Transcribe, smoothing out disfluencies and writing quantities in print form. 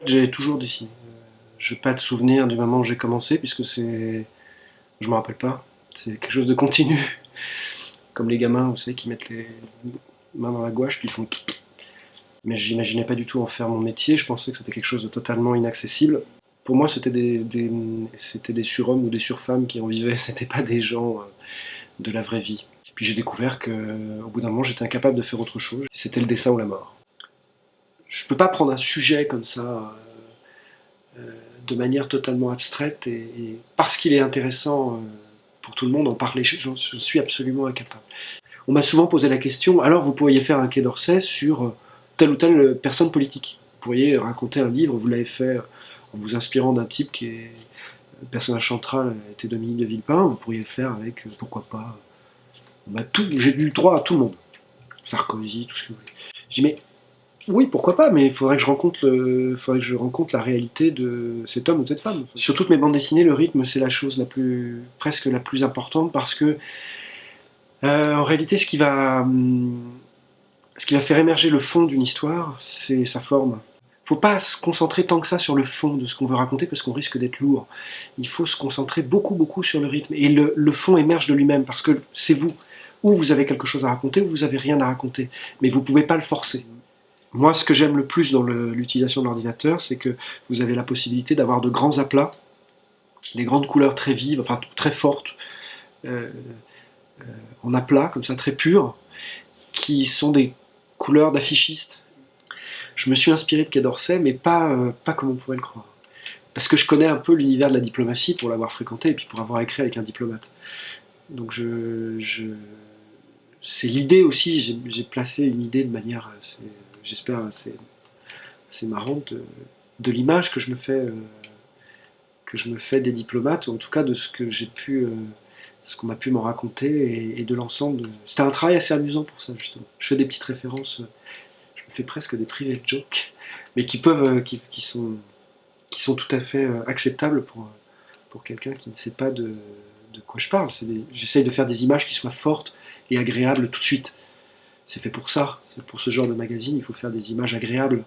J'ai toujours dessiné. Je n'ai pas de souvenir du moment où j'ai commencé, puisque c'est... Je me rappelle pas. C'est quelque chose de continu. Comme les gamins, vous savez, qui mettent les mains dans la gouache, puis ils font... Mais j'imaginais pas du tout en faire mon métier, je pensais que c'était quelque chose de totalement inaccessible. Pour moi, c'était des surhommes ou des surfemmes qui en vivaient, c'était pas des gens de la vraie vie. Puis j'ai découvert qu'au bout d'un moment, j'étais incapable de faire autre chose. C'était le dessin ou la mort. Je peux pas prendre un sujet comme ça de manière totalement abstraite et parce qu'il est intéressant pour tout le monde en parler. Je suis absolument incapable. On m'a souvent posé la question, alors vous pourriez faire un Quai d'Orsay sur telle ou telle personne politique. Vous pourriez raconter un livre, vous l'avez fait en vous inspirant d'un type qui est le personnage central était Dominique de Villepin, vous pourriez le faire avec, pourquoi pas, j'ai eu le droit à tout le monde. Sarkozy, tout ce que vous voulez. Je dis mais oui, pourquoi pas, mais il faudrait que je rencontre la réalité de cet homme ou de cette femme. Sur toutes mes bandes dessinées, le rythme c'est la chose presque la plus importante parce que en réalité, ce qui va faire émerger le fond d'une histoire, c'est sa forme. Faut pas se concentrer tant que ça sur le fond de ce qu'on veut raconter parce qu'on risque d'être lourd. Il faut se concentrer beaucoup, beaucoup sur le rythme. Et le fond émerge de lui-même parce que c'est vous. Ou vous avez quelque chose à raconter ou vous avez rien à raconter. Mais vous pouvez pas le forcer. Moi, ce que j'aime le plus dans l'utilisation de l'ordinateur, c'est que vous avez la possibilité d'avoir de grands aplats, des grandes couleurs très vives, enfin très fortes, euh, en aplat, comme ça, très pures, qui sont des couleurs d'affichistes. Je me suis inspiré de Quai d'Orsay, mais pas comme on pourrait le croire. Parce que je connais un peu l'univers de la diplomatie pour l'avoir fréquenté et puis pour avoir écrit avec un diplomate. Donc c'est l'idée aussi, j'ai placé une idée de manière, j'espère, assez marrante de l'image que je me fais des diplomates, ou en tout cas de ce que j'ai pu, ce qu'on a pu m'en raconter et de l'ensemble. C'était un travail assez amusant pour ça justement. Je fais des petites références, je me fais presque des private jokes, mais qui sont tout à fait acceptables pour quelqu'un qui ne sait pas de quoi je parle. J'essaye de faire des images qui soient fortes et agréables tout de suite. C'est fait pour ça. C'est pour ce genre de magazine, il faut faire des images agréables.